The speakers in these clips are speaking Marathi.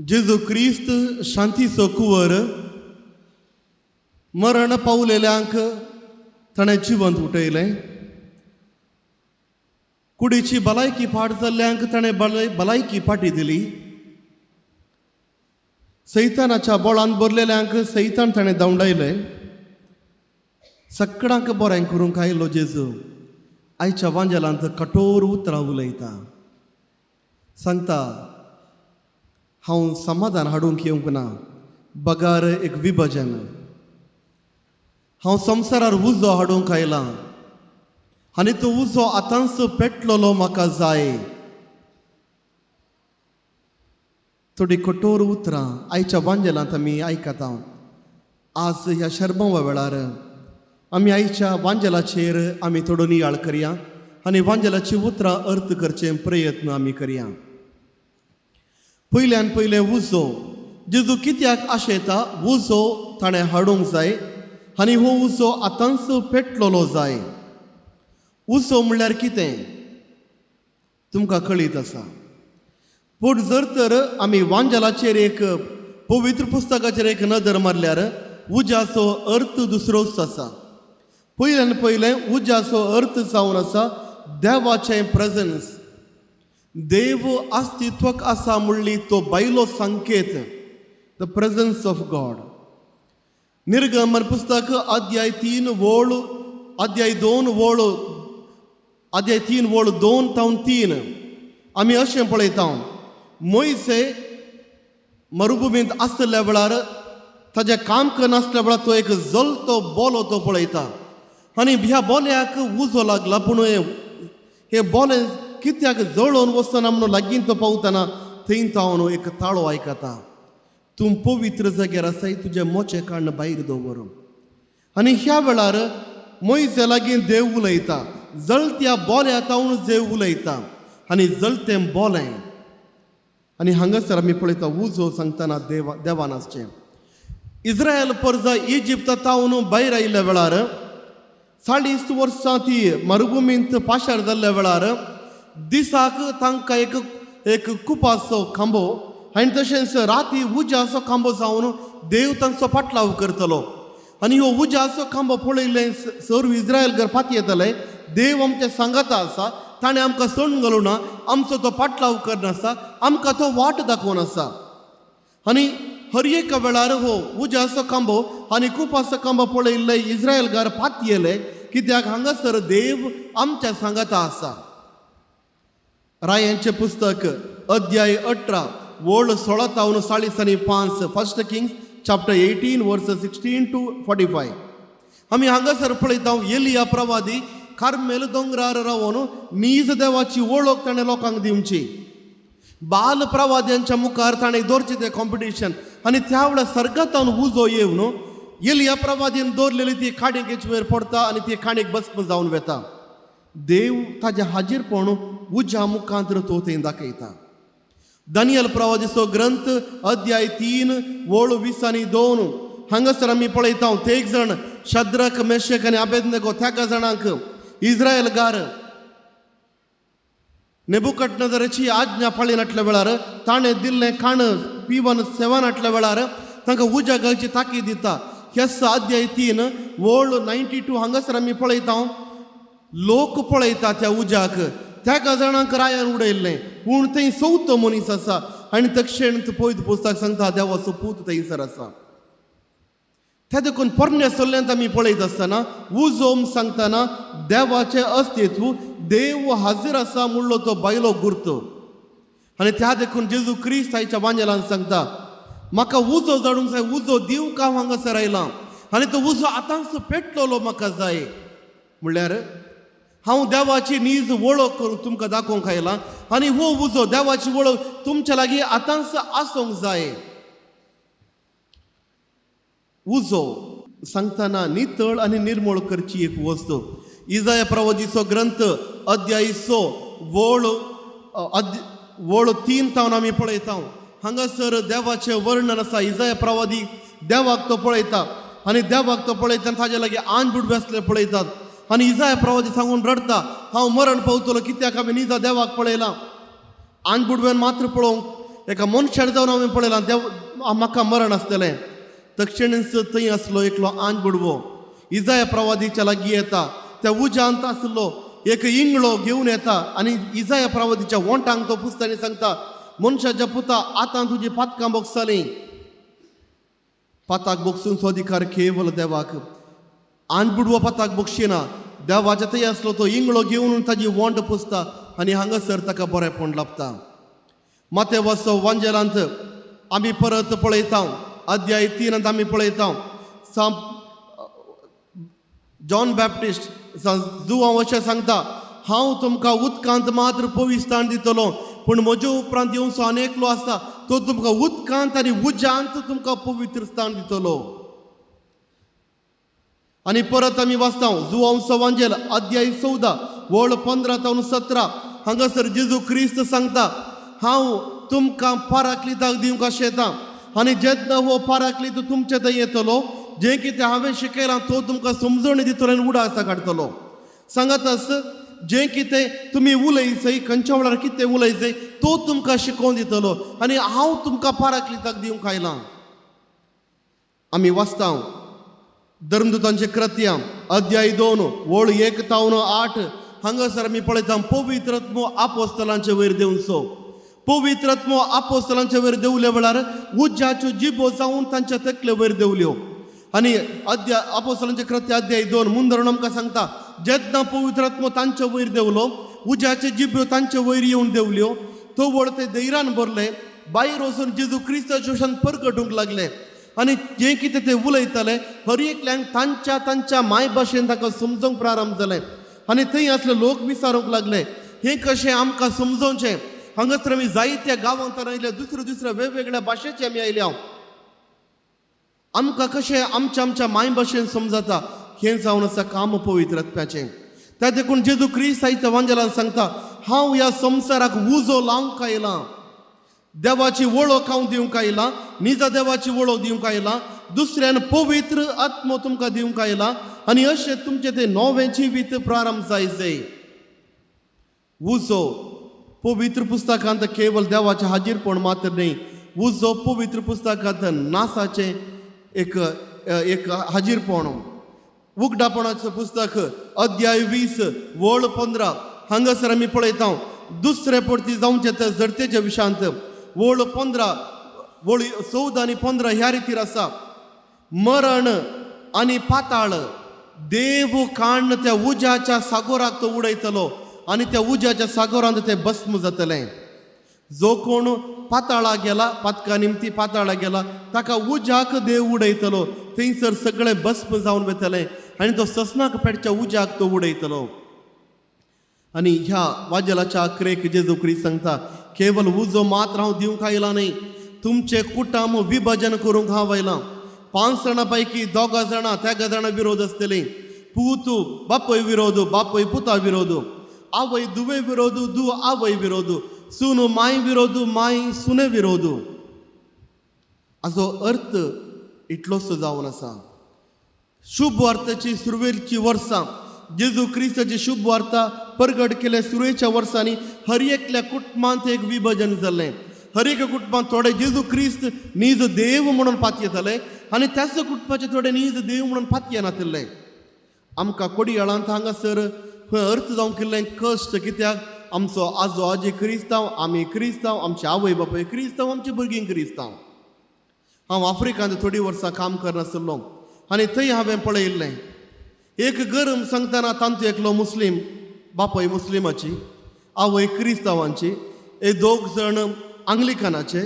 जेजू क्रिस्त शांतीचो कुंवर मरण पावलेल्यांक ताणें जिवंत उठयलें. कुडीची भलायकी पाड जाल्ल्यांक ताणें भलायकी पाटी दिली. सैतानाच्या बोळान भरलेल्यांक सैतान ताणें दवंडायलें. सगळ्यांक बरें करूंक आयलो जेजू आयच्या वांजेलांत कठोर उतरां उलयता. सांगता, हांव समाधान हाडूंक येवंक ना, बगार एक विभजन. हांव संवसारार उजो हाडूंक आयलां आनी तो उजो आतांच पेटलेलो म्हाका जाय. थोडी कठोर उतरां आयच्या वांजेलांत आमी आयकता. आज ह्या शर्माव्या वेळार आमी आयच्या वांजेलाचेर आमी थोडो नियाळ करया आनी वांजेलाची उतरां अर्थ करचे प्रयत्न आमी करया. पयल्यान पयलें उजो. जेजू कित्याक आशेता उजो ताणें हाडूंक जाय आनी हो उजो आतांच पेटलेलो जाय. उजो म्हणल्यार कितें तुमकां कळीत आसा. पूण जर तर आमी वांजेलाचेर एक पवित्र पुस्तकाचेर एक नदर मारल्यार उज्याचो अर्थ दुसरोच आसा. पयल्यान पयलें उज्याचो अर्थ जावन आसा देवाचें प्रेझन्स. देव अस्तित्वाक आसा म्हणली तो बायलो संकेत, द प्रेझन्स ऑफ गॉड. निर्गमन पुस्तक अध्याय 3 वोळ 2:3 आमी अशें पळयता. मोइसे मरुभुमींत आसल्या वेळार ताजें काम करनासल्या वेळार तो एक जलतो बोलो तो पळयता आनी ह्या बोल्याक उजो लागला. पूण हे बोलें कित्याक जळोवन वचना म्हणून लागीं तो पावतना थंय हांव एक ताळो आयकता. तूं पवित्र जाग्यार आसाय, तुजें मोचें काडून भायर दवर. आनी ह्या वेळार मोइसे लागीं देव उलयता. जळत्या बोल्या तावन देव उलयता आनी जळतें बोलें. आनी हांगासर आमी पळयता उजो सांगतना देवान आसचें. इस्रायल परजा इजिप्ता तावन भायर आयिल्ल्या वेळार 40 वर्सां ती मरुभुमींत पाशार जाल्ल्या वेळार दिसाक तांकां एक कुपाचो खांबो आनी तशेंच राती उज्याचो खांबो जावन देव तांचो पाटलाव करतलो. आनी हो उज्याचो खांबो पळयलें सर्व इस्रायल घर फाती येतले. देव आमचे सांगता आसा, ताणें आमकां सण घालूं ना, आमचो तो पाटलाव करनासा, आमकां तो वाट दाखोवन आसा. आनी हर एक वेळार हो उज्याचो खांबो आनी कुपाचो खांबो पळयल्ले इस्रायल घर फाती येले, कित्याक हांगासर देव आमच्या सांगता आसा. रायांचें पुस्तक अध्याय 18 वोळ 16:45 फर्स्ट किंग्स चॅप्टर 18 वर्स 16 to 45. आमी हांगासर पळयता एलिया प्रवादी कार्मेल दोंगरार रावन नीज देवाची वळख ताणें लोकांक दिवची. बाल प्रवाद्यांच्या मुखार ताणें दवरचें तें कॉम्पिटिशन. आनी त्या वेळार सर्गतान उजो येवन एलिया प्रवादीन दवरलेली ती खाणीक वयर पडटा आनी ती खाणीक भस्म जावन वेता. देव ताजे हाजीरपण उज्या मुखांतर तो थंय दाखयता. दानियल प्रवादीचो ग्रंथ अध्याय 3 वोळ 20:2 हांगासर आमी पळयता ते एक जण शद्रक मेशक आनी अबेदनेगो त्या जाणांक इस्रायल गार नेबुकदनेझराची आज्ञा पाळिनाटल्या वेळार ताणें दिल्लें खाण पिवन सेवनाटल्या वेळार तांकां उज्या घालची ताकीद दिता. ह्याच अध्याय 3 वोळ 92 हांगासर आमी पळयता लोक पळयता त्या उज्याक. त्या जाणांक रायान उडयल्लें, पूण थंय 14 मनीस आसा आनी तक्षण पळयत पुस्तक सांगता देवाचो पूत थंयसर आसा. त्या देखून पोरण्या सल्ल्यांत आमी पळयत आसतना उजोम सांगतना देवाचें अस्तित्व, देव हाजीर आसा म्हणलो तो बायलो गुर्त. आनी त्या देखून जेजू क्रिस्त आयच्या वांजेलांत सांगता, म्हाका उजो जळूंक जाय, उजो दिवंक हांव हांगासर आयलां आनी तो उजो आतांच पेटलेलो म्हाका जाय. म्हणल्यार हांव देवाची नीज वळख करून तुमकां दाखोवंक आयलां आनी हो उजो देवाची वळख तुमच्या लागीं आतांच आसूंक जाय. उजो सांगतना नितळ आनी निर्मळ करची एक वस्त. इजाया प्रवादीचो ग्रंथ अध्याय 6 वोळ 3 तावन आमी पळयता. हांगासर देवाचें वर्णन आसा. इजाया प्रवादी देवाक तो पळयता आनी देवाक तो पळयता ताजे लागीं आंज बुडबे आसले पळयतात. आनी इजाया प्रवादी सांगून रडता, हांव मरण पावतलो, कित्याक हांवें निजा देवाक पळयलां. आंज बुडवेन मात्र पळोवंक एका मनशार जावन हांवें पळयलां देव म्हाका मरण आसतलें तक्षणीच थंय आसलो एकलो आंज बुडवो इजाया प्रवादीच्या लागीं येता त्या उज्यांत आसलो एक इंगळो घेवन येता आनी इजाया प्रवादीच्या वोंटांक तो पुसता आनी सांगता मनशाच्या पुता आतां तुजी पातकां बोगसालीं पाताक बोगसून अधिकार केवल देवाक आंज बुडवो पाताक बोगशिना देवाच्या थंय आसलो तो इंगळो घेवन ताजी वोंट पुसता आनी हांगासर ताका बरेंपण लाभता माते वाचो वांजेलांत आमी परत पळयता अध्याय 3 आमी पळयता जॉन बॅप्टिस्ट जुवांव अशें सांगता हांव तुमकां उदकांत मात्र पवित्रस्थान दितलो पूण म्हजे उपरांत येवचो आनेकलो आसा तो तुमकां उदकांत आनी उज्यांत तुमकां पवित्र स्थान दितलो आनी परत आमी वाचता जुवांव वांजेल अध्याय 14 वळ 15 ते 17 हांगासर जेजू क्रिस्त सांगता हांव तुमकां पाराक्लिताक दिवंक आशेतां आनी जेन्ना हो पाराक्लीत तुमचे थंय येतलो जें कितें हांवें शिकयलां तो तुमकां समजण दितलो आनी उडासा काडटलो सांगात जें कितें तुमी उलयचय खंयच्या वेळार कितें उलयचय तो तुमकां शिकोवन दितलो आनी हांव तुमकां पाराक्लिताक दिवंक आयलां आमी वाचता धर्मदूतांचे कृत्यां अध्याय 2 वळ 1 ते 8 हांगासर आमी पळयता पवित्रत्व आपोस्तलांचे वयर देंवचो पवित्रत्व आपोस्तलांचे वयर देंवले वेळार उज्ज्याच्यो जिबो जावन तांच्या तकले वयर देंवल्यो आनी आपोस्तलांचे कृत्य अध्याय 2 मुंदरून आमकां सांगता जेन्ना पवित्रत्व तांच्या वयर देंवलो उज्याचे जिबो तांचे वयर येवन देंवल्यो तो वळ ते धैर्यान भरले भायर वचून जेजू क्रिस्ताच्या परगटूंक लागले आनी जें कितें ते उलयताले हर एकल्यांक तांच्या माय भाशेन ताका समजोवंक प्रारंभ जालें आनी थंय आसले लोक विचारूंक लागले हें कशें आमकां समजोवचें हांगासर आमी जायत्या गांवांत आयले दुसऱ्या वेगवेगळ्या भाशेचे आमी आयल्या आमकां कशें आमच्या माय भाशेन समजता हें जावन आसा काम पवित्रत्वाचें त्या देखून जेजू क्रिस्त आयच्या वांजेलान सांगता हांव ह्या संवसाराक उजो लावंक आयलां देवाची वळख हांव दिवंक आयलां निजा देवाची वळख दिवंक आयलां दुसऱ्यान पवित्र आत्मो तुमकां दिवंक आयलां आनी अशें तुमचें तें नवें जिवीत प्रारंभ जायचें उजो पवित्र पुस्तकांत केवल देवाचें हाजीरपण मात्र न्ही उजो पवित्र पुस्तकांत नासाचें एक हाजीरपण उगडापणाचें पुस्तक अध्याय 20 वळ 15 हांगासर आमी पळयता दुसरे परती जावचे ते जडतेच्या विशांत वळ 15 वळ 14 आनी 15 ह्या रितीर आसा मरण आनी पाताळ देव काण त्या उज्याच्या सागोराक तो उडयतलो आनी त्या उज्याच्या सागोरांत ते भस्म जातले जो कोण पाताळा गेला पातका निमती पाताळा गेला ताका उज्याक देव उडयतलो थंयसर सगळे भस्म जावन वतले आनी तो ससनाक पेटच्या उज्याक तो उडयतलो आनी ह्या वाजेलाच्या अकरेक जेजू क्रिस्त सांगता केवल उजो मात्र हांव दिवंक आयला न्ही तुमचे कुटुंब विभाजन करूंक हांव आयलां 5 जाणां पैकी 2 जाणां त्या जाणां विरोध आसतली पूत बापय विरोध बापय पुता विरोध आवय दुवे विरोध दू आवय विरोध सून माय विरोध माय सुने विरोध हाचो अर्थ इतलोच जावन आसा शुभ वार्ताची सुरवेची वर्सां जेजू क्रिस्ताची शुभ वार्ता परगट केले सुरवेच्या वर्सांनी हर एकल्या कुटुंबांत एक विभाजन जाल्लें हर एक कुटुंबांत थोडे जेजू क्रिस्त नीज देव म्हणून पातयेताले आनी त्याच कुटुंबाचे थोडे नीज देव म्हणून पातयेनासले आमकां कोडयाळांत हांगासर अर्थ जावंक केल्लें कश्ट कित्याक आमचो आजो आजी क्रिस्तांव आमी क्रिस्तांव आमचे आवय बापूय क्रिस्तांव आमची भुरगीं क्रिस्तांव हांव आफ्रिकांत थोडीं वर्सां काम करनासलो आनी थंय हांवें पळयल्लें एक घर सांगतना तांतू एकलो मुस्लीम बापूय मुस्लिमाची आवय क्रिस्तांवांची 2 जाण आंग्लिकनाचे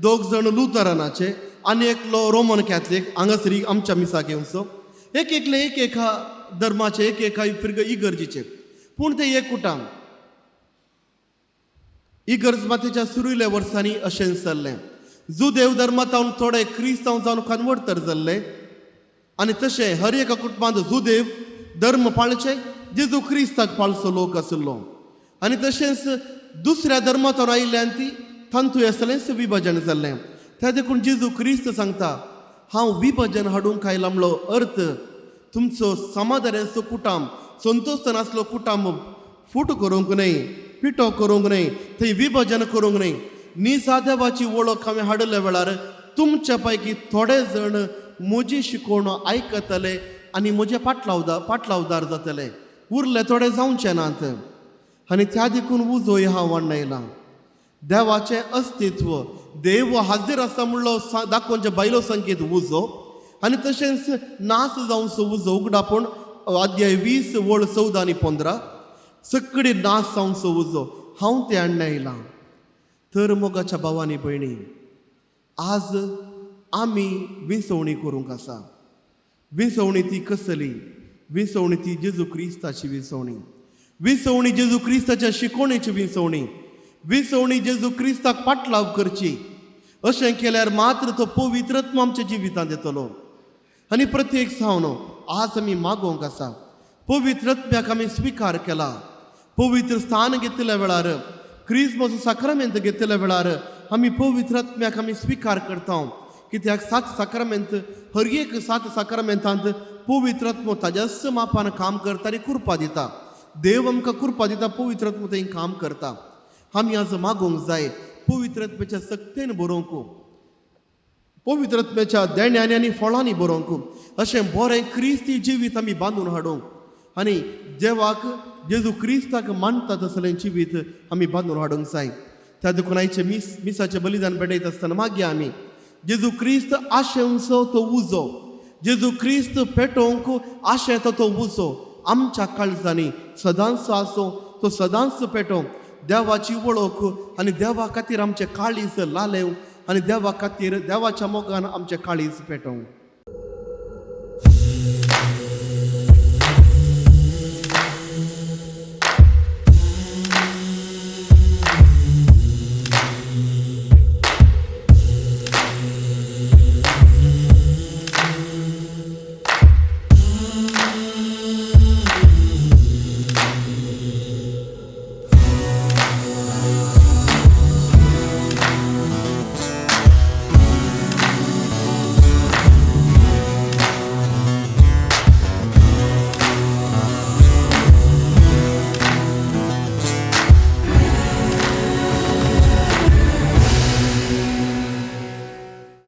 2 जाण लुथरानाचे आनी एकलो रोमन कॅथलीक हांगासरी आमच्या मिसाक येवचो एक धर्माचे एक इगर्जीचे पूण ते एक कुटाम इगर्ज मातेच्या सुरविल्ल्या वर्सांनी अशें जाल्लें जुदेव धर्मांत थोडे क्रिस्तांव जावन कन्वर्ट तर जाल्ले आनी तशें हर एका कुटुंबांत जुदेव धर्म पाळचे जेजू क्रिस्ताक पाळचो लोक आसलो आनी तशेंच दुसऱ्या धर्मांतून आयिल्ल्यान ती तांतूय आसलेंच विभाजन जाल्लें त्या देखून जेजू क्रिस्त सांगता हांव विभाजन हाडूंक आयला म्हणलो अर्थ तुमचो समाधानाचो कुटुंब संतोशान आसलो कुटुंब फूट करूंक न्हय पिटो करूंक न्हय थंय विभाजन करूंक न्हय निसा देवाची वळख हांवें हाडले वेळार तुमच्या पैकी थोडे जण म्हजी शिकवण आयकतले आनी म्हजे पाटलावदार जातले, उरले थोडे जावचे नात. आनी त्या देखून उजो ह्या वाडयला. देवाचें अस्तित्व, देव हाजीर आसा म्हणलो दाखोवचे बायलो संकेत उजो. आनी तशेंच नास जावचो उजो उगडापूण अध्याय 20 वळ 14 आनी 15 सगळी नास जावचो उजो हांव ते हाडून तर मोगाच्या भावांनी भयणी, आज आमी विसवणी करूंक आसा. विसवणी ती कसली? विसवणी ती जेजू क्रिस्ताची विसवणी. विसवणी जेजू क्रिस्ताच्या शिकवणेची विसवणी. विसवणी जेजू क्रिस्ताक पाटलाव करची. अशें केल्यार मात्र तो पवित्र आत्मा आमच्या जिवितांत येतलो. आनी प्रत्येक सावन आज आमी मागोवंक आसा. पवित्र आत्म्याक आमी स्विकार केला. पवित्र स्थान घेतल्या वेळार, क्रिसमस साक्रामेंत घेतल्या वेळार आमी पवित्र आत्म्याक आमी स्विकार करता. कित्याक 7 साक्रामेंत, हर एक 7 साक्रामेंतांत पवित्र आत्मो ताज्याच मापान काम करता आनी कृपा दिता. देव आमकां कृपा दिता, पवित्र आत्मो थंय काम करता. आमी आज मागोवंक जाय पवित्र आत्म्याच्या सक्तेन बरोवंक, पवित्र आत्म्याच्या देण्यांनी आनी फळांनी बरोवंक अशें बरें क्रिस्ती जिवीत आमी बांदून हाडूंक आनी देवाक जेजू क्रिस्ताक मानता तसलें जिवीत आमी बांदून हाडूंक जाय. त्या देखून आयचे मिसाचें बलिदान पेटयत आसतना मागया आमी जेजू क्रिस्त आशेंचो तो उजो, जेजू क्रिस्त पेटोवंक आशे येता तो उजो आमच्या काळजांनी सदांच आसो. तो सदांच पेटोवंक, देवाची वळख आनी देवा खातीर आमचे काळीज लालेव आनी देवा खातीर देवाच्या मोगान आमचे काळीज पेटोवंक.